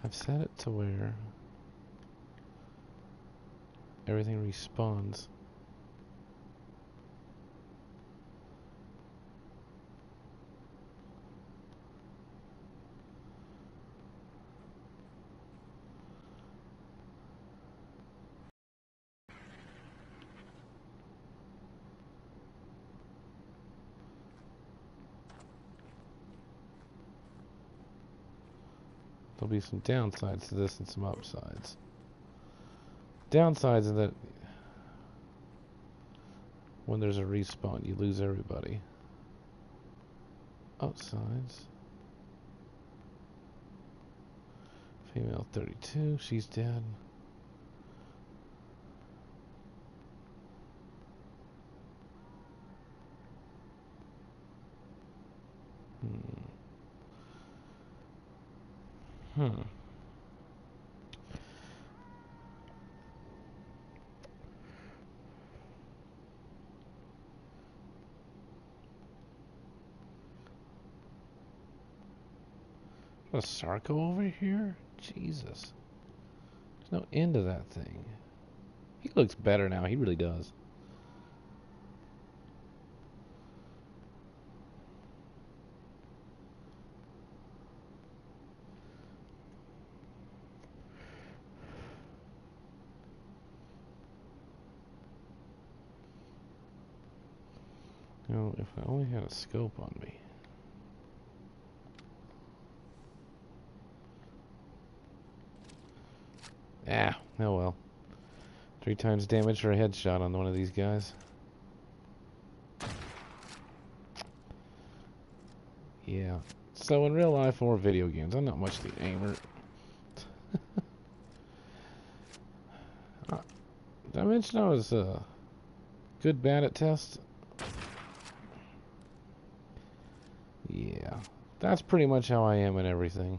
I've set it to where everything respawns. There'll be some downsides to this and some upsides. Downsides are that when there's a respawn, you lose everybody. Upsides. Female 32, she's dead. Hmm. A Sarco over here? Jesus. There's no end to that thing. He looks better now, he really does. You know, if I only had a scope on me. Ah, oh well. 3 times damage for a headshot on one of these guys. Yeah. So in real life or video games, I'm not much the aimer. Did I mention I was good bad at tests? Yeah. That's pretty much how I am in everything.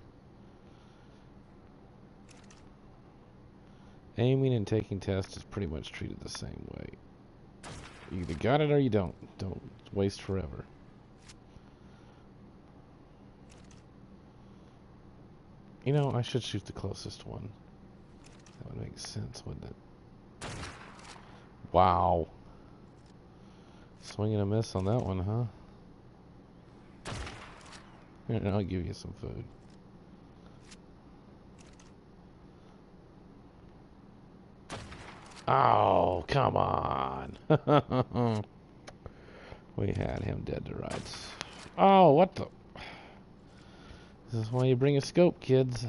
Aiming and taking tests is pretty much treated the same way. You either got it or you don't. Don't waste forever. You know, I should shoot the closest one. That would make sense, wouldn't it? Wow. Swing and a miss on that one, huh? Here, I'll give you some food. Oh, come on. We had him dead to rights. Oh, what the... This is why you bring a scope, kids.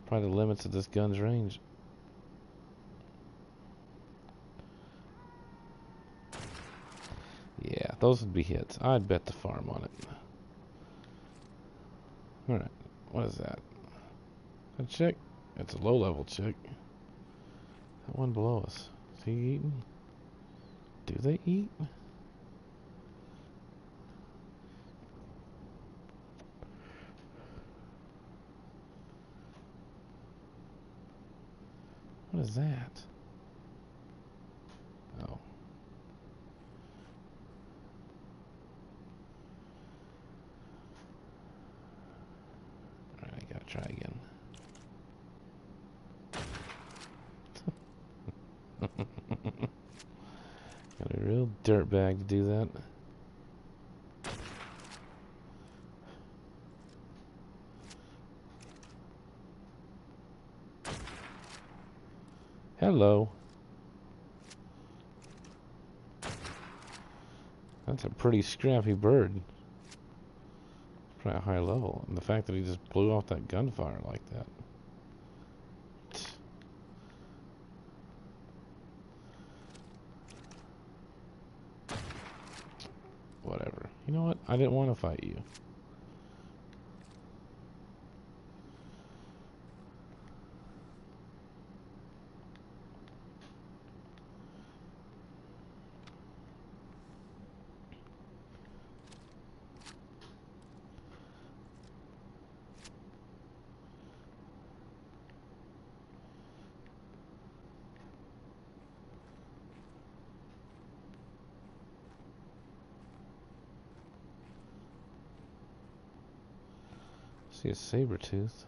Probably the limits of this gun's range. Yeah, those would be hits. I'd bet the farm on it. Alright, what is that? A chick? It's a low-level chick. That one below us. Is he eating? Do they eat? What is that? Oh. Alright, I gotta try again. Got a real dirtbag to do that. Hello. That's a pretty scrappy bird. Probably a high level. And the fact that he just blew off that gunfire like that. Whatever. You know what? I didn't want to fight you. See a saber tooth.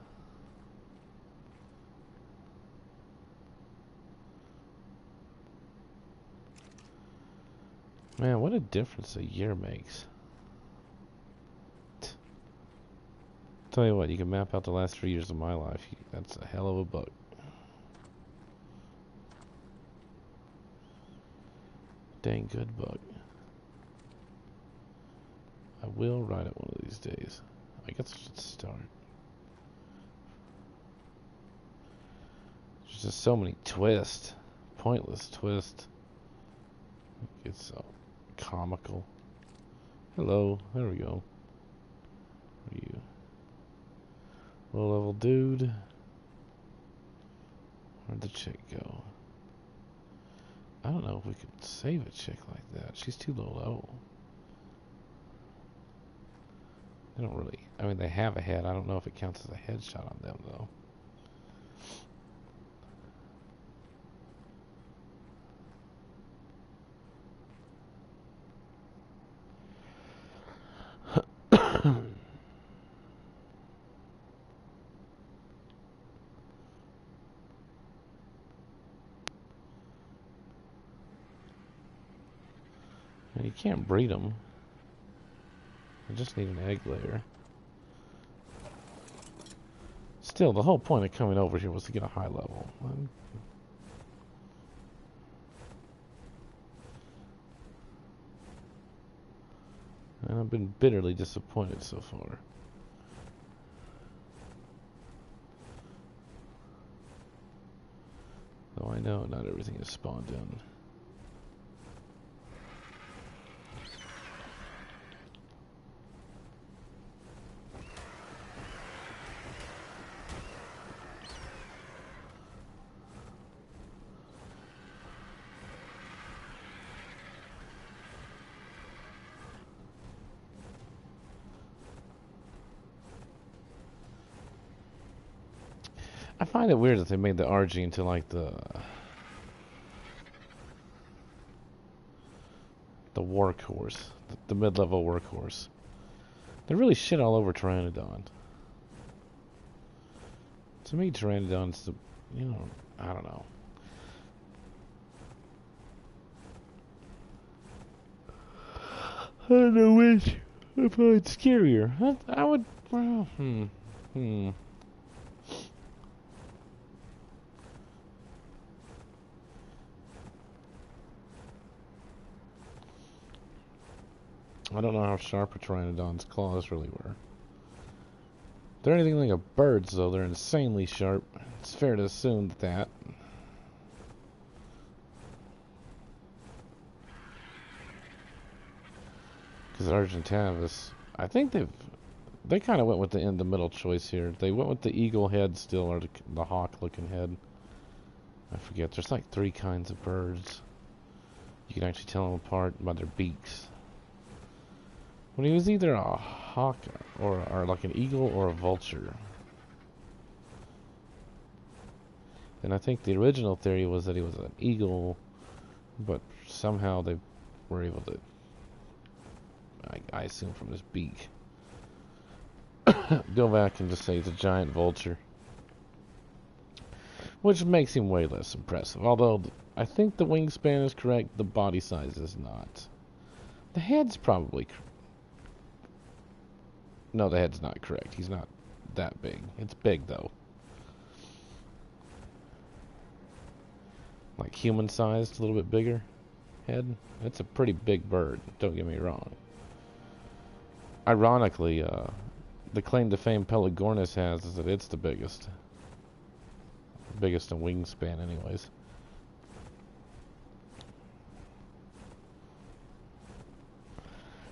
Man, what a difference a year makes. Tell you what, you can map out the last 3 years of my life. That's a hell of a book. Dang good book. I will write it one of these days. I guess I should start. There's just so many twists. Pointless twists. It's so comical. Hello, there we go. Who are you? Low level dude. Where'd the chick go? I don't know if we could save a chick like that. She's too low. They don't really... I mean, they have a head. I don't know if it counts as a headshot on them, though. And you can't breed them. I just need an egg layer. Still, the whole point of coming over here was to get a high level. And I've been bitterly disappointed so far. Though I know not everything is spawned in. I find it weird that they made the RG into like the workhorse, the mid-level workhorse. They really shit all over Pteranodon. To me, Pteranodon's the, you know, I don't know. I don't know which I find scarier. I would, well, I don't know how sharp a Pteranodon's claws really were. If they're anything like a bird's, though, they're insanely sharp. It's fair to assume that. Because Argentavis, I think they kind of went with the middle choice here. They went with the eagle head still, or the hawk-looking head. I forget. There's like 3 kinds of birds. You can actually tell them apart by their beaks. When he was either a hawk or like an eagle or a vulture. And I think the original theory was that he was an eagle, but somehow they were able to, I assume from his beak, go back and just say he's a giant vulture. Which makes him way less impressive. Although, I think the wingspan is correct, the body size is not. The head's probably no, the head's not correct. He's not that big. It's big, though. Like human-sized, a little bit bigger head. It's a pretty big bird, don't get me wrong. Ironically, the claim to fame Pelagornis has is that it's the biggest. Biggest in wingspan, anyways.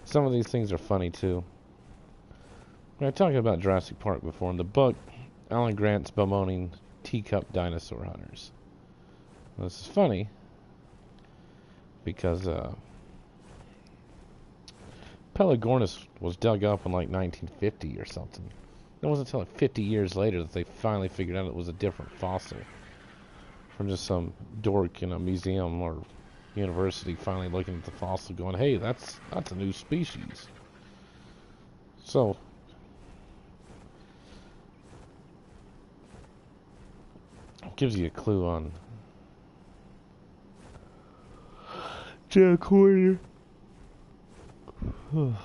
Some of these things are funny, too. We were talking about Jurassic Park before. In the book, Alan Grant's bemoaning teacup dinosaur hunters. Well, this is funny because Pelagornis was dug up in like 1950 or something. It wasn't until like 50 years later that they finally figured out it was a different fossil from just some dork in a museum or university finally looking at the fossil going, hey, that's a new species. So gives you a clue on Jack Horner. And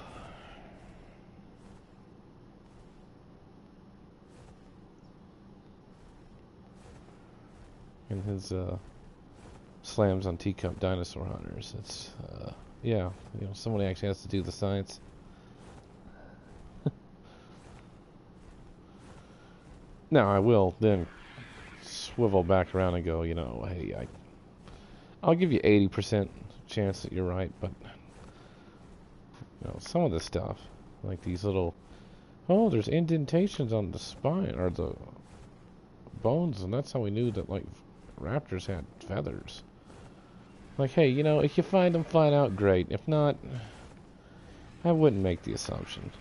his slams on teacup dinosaur hunters. It's yeah, you know, somebody actually has to do the science. Now I will then swivel back around and go, you know, hey, I'll give you 80% chance that you're right, but you know, some of the stuff, like these little, oh, there's indentations on the spine or the bones, and that's how we knew that like raptors had feathers. Like, hey, you know, if you find them flat out, great. If not, I wouldn't make the assumption.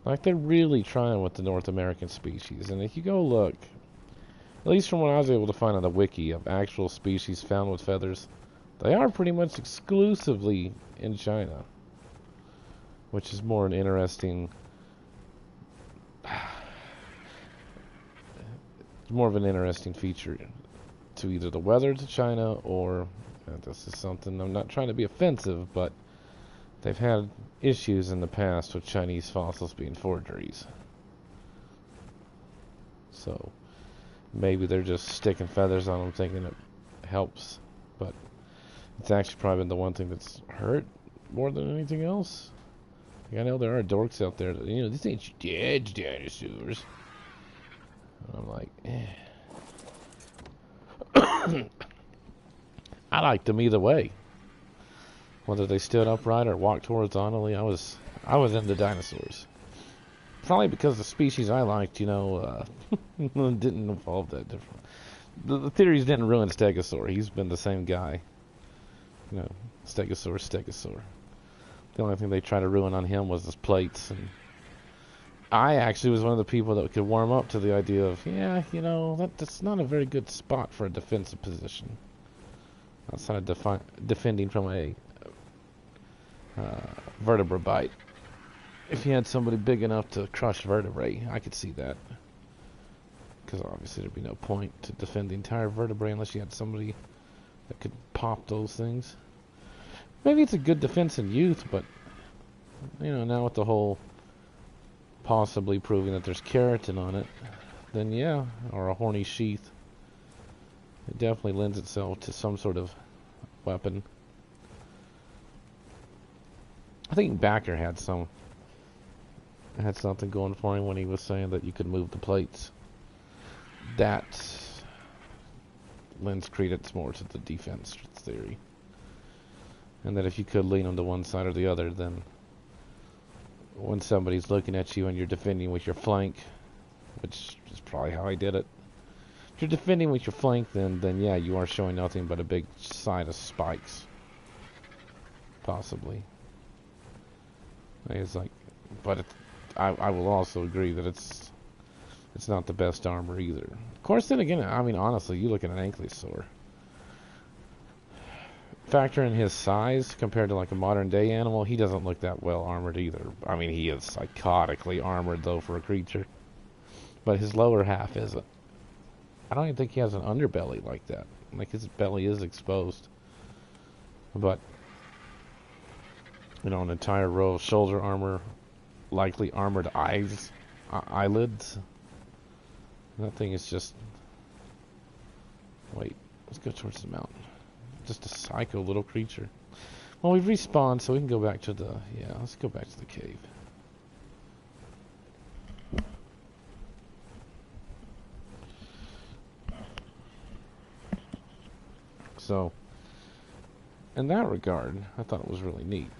Like, they're really trying with the North American species, and if you go look, at least from what I was able to find on the wiki of actual species found with feathers, they are pretty much exclusively in China, which is more an interesting, more of an interesting feature to either the weather to China or, this is something, I'm not trying to be offensive, but they've had issues in the past with Chinese fossils being forgeries. So maybe they're just sticking feathers on them thinking it helps, but it's actually probably been the one thing that's hurt more than anything else. Like, I know there are dorks out there that, you know, this ain't dead dinosaurs. And I'm like, eh. I liked them either way. Whether they stood upright or walked horizontally, I was into dinosaurs. Probably because the species I liked, you know, didn't evolve that different. The theories didn't ruin Stegosaur. He's been the same guy. You know, Stegosaur. The only thing they tried to ruin on him was his plates. And I actually was one of the people that could warm up to the idea of, yeah, you know, that's not a very good spot for a defensive position. Outside of defending from a vertebra bite. If you had somebody big enough to crush vertebrae, I could see that. Because obviously there'd be no point to defend the entire vertebrae unless you had somebody that could pop those things. Maybe it's a good defense in youth, but you know, now with the whole possibly proving that there's keratin on it, then yeah, or a horny sheath, it definitely lends itself to some sort of weapon. I think Backer had something going for him when he was saying that you could move the plates. That lends credence more to the defense theory. And that if you could lean them to one side or the other, then when somebody's looking at you and you're defending with your flank, which is probably how I did it. If you're defending with your flank, then yeah, you are showing nothing but a big side of spikes. Possibly. It's like, but I will also agree that it's not the best armor either. Of course, then again, I mean, honestly, you look at an ankylosaur. Factor in his size compared to like a modern day animal, he doesn't look that well armored either. I mean, he is psychotically armored though for a creature, but his lower half isn't. I don't even think he has an underbelly like that. Like, his belly is exposed, but you know, an entire row of shoulder armor, likely armored eyelids. That thing is just... Wait, let's go towards the mountain. Just a psycho little creature. Well, we've respawned, so we can go back to the... Yeah, let's go back to the cave. So, in that regard, I thought it was really neat.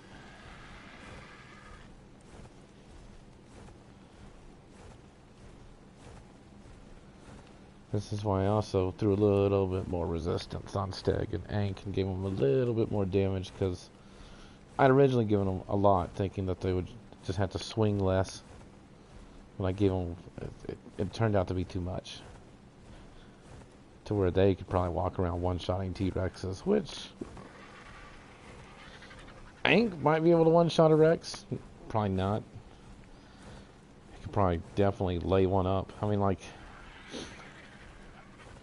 This is why I also threw a little bit more resistance on Steg and Ank and gave them a little bit more damage, because I'd originally given them a lot, thinking that they would just have to swing less. When I gave them, it turned out to be too much. To where they could probably walk around one-shotting T-Rexes, which... Ank might be able to one-shot a Rex. Probably not. He could probably definitely lay one up. I mean, like...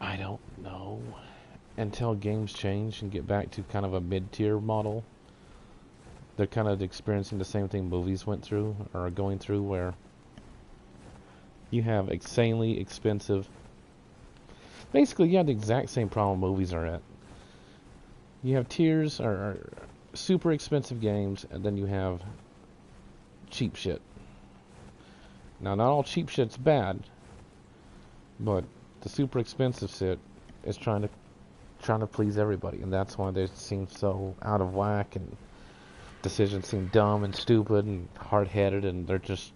I don't know. Until games change and get back to kind of a mid-tier model, they're kind of experiencing the same thing movies went through or are going through, where you have insanely expensive. Basically, you have the exact same problem movies are at. You have tiers or super expensive games, and then you have cheap shit. Now, not all cheap shit's bad, but the super expensive shit is trying to please everybody, and that's why they seem so out of whack, and decisions seem dumb and stupid and hard-headed, and they're just,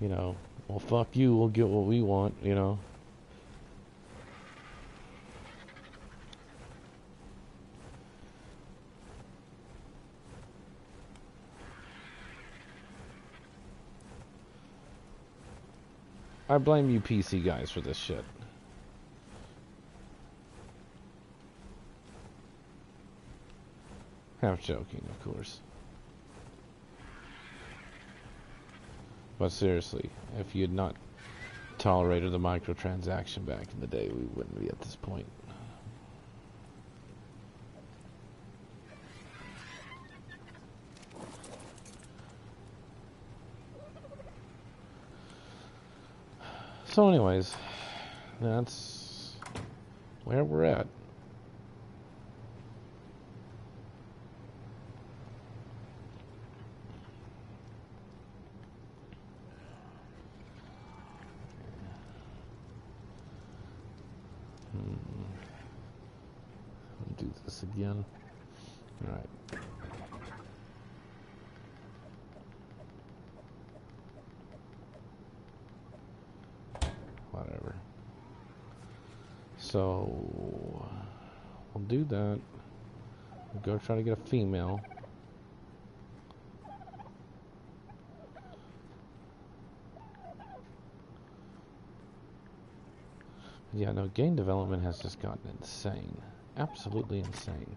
well, fuck you, we'll get what we want. I blame you PC guys for this shit. Half joking, of course. But seriously, if you had not tolerated the microtransaction back in the day, we wouldn't be at this point. So anyways, that's where we're at. Do this again. All right. Whatever. So we'll do that. We'll go try to get a female. Yeah, no, game development has just gotten insane. Absolutely insane.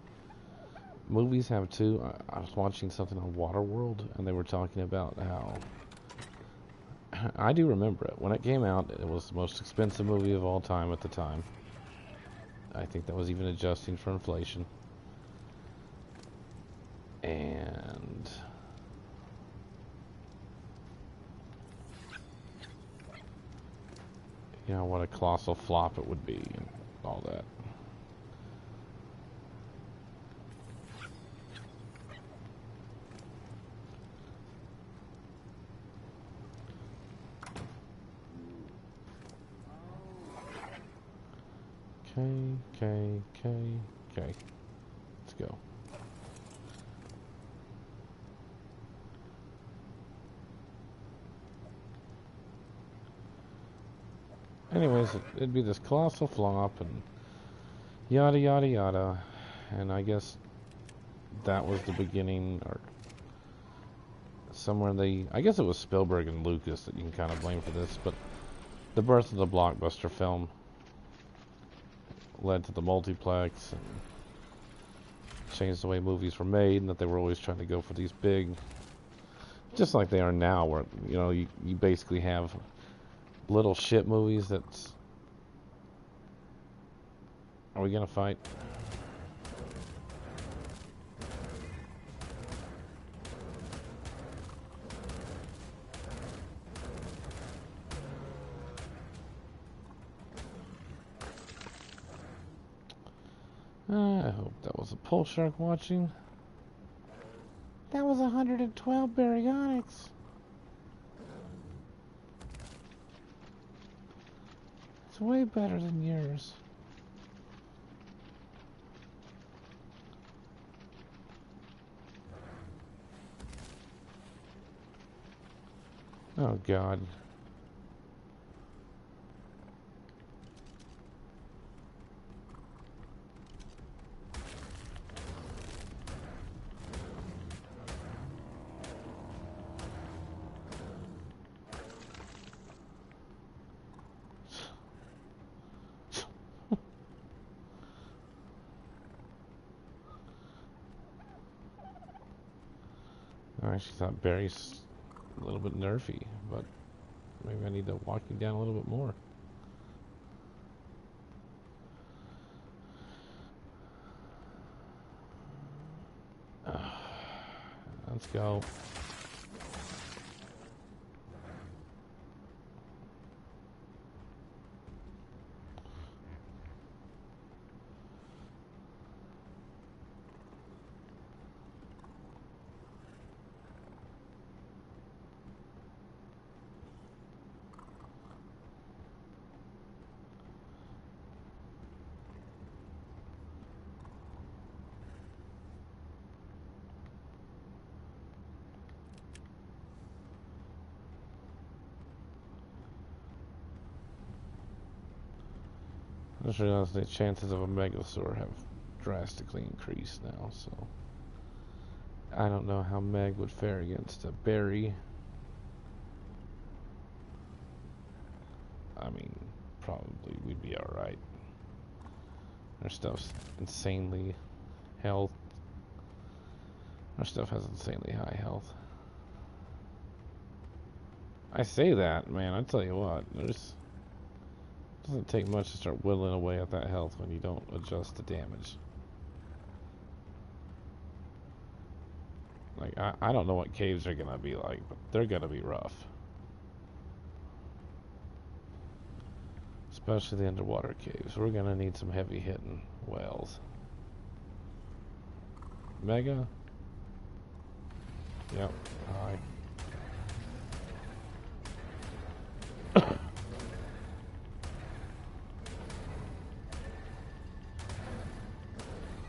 Movies have too. I was watching something on Waterworld, and they were talking about how... I do remember it. When it came out, it was the most expensive movie of all time at the time. I think that was even adjusting for inflation. And... what a colossal flop it would be, and all that. Okay. Let's go. Anyways, it'd be this colossal flop and yada yada yada, and I guess that was the beginning, or somewhere I guess it was Spielberg and Lucas that you can kind of blame for this, but the birth of the blockbuster film led to the multiplex and changed the way movies were made, and that they were always trying to go for these big, just like they are now, where you basically have little shit movies that's... Are we gonna fight? I hope that was a pole shark watching. That was 112 baryonyx. It's way better than yours. Oh God. I actually thought Barry's a little bit nerfy, but maybe I need to walk him down a little bit more. Let's go. I just realized the chances of a Megalosaur have drastically increased now, so I don't know how Meg would fare against a berry. I mean, probably we'd be alright. Our stuff's insanely health. Our stuff has insanely high health. I say that, man, I tell you what, there's doesn't take much to start whittling away at that health when you don't adjust the damage. Like, I don't know what caves are gonna be like, but they're gonna be rough. Especially the underwater caves. We're gonna need some heavy hitting whales. Mega? Yep, hi.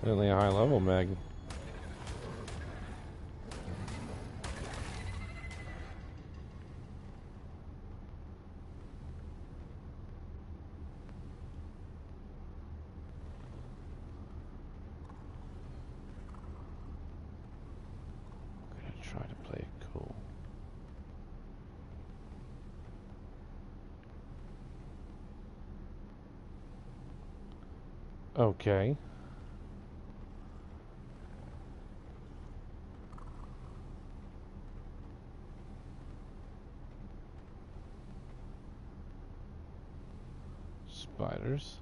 Definitely a high level Meg. I'm gonna try to play it cool. Okay. Spiders.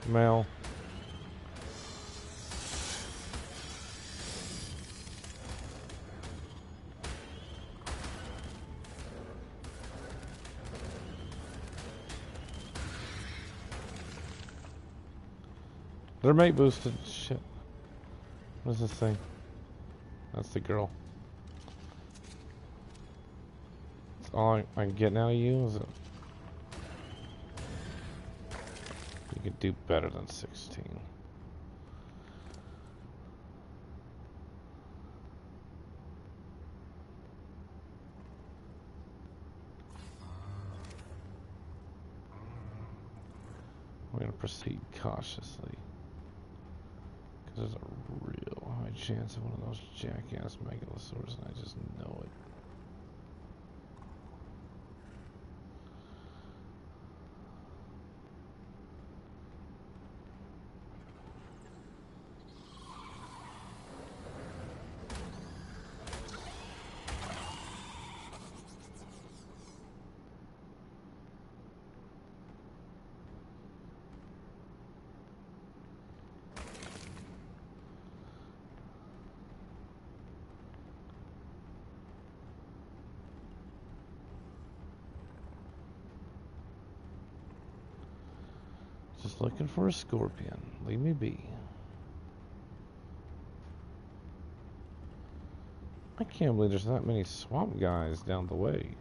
Male. Their mate boosted. Shit. What is this thing? That's the girl. That's all I'm getting out of you, is it? You could do better than 16. We're gonna proceed cautiously. Because there's a real high chance of one of those jackass megalosaurs, and I just know it. Just looking for a scorpion. Leave me be. I can't believe there's that many swamp guys down the way.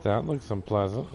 That looks unpleasant.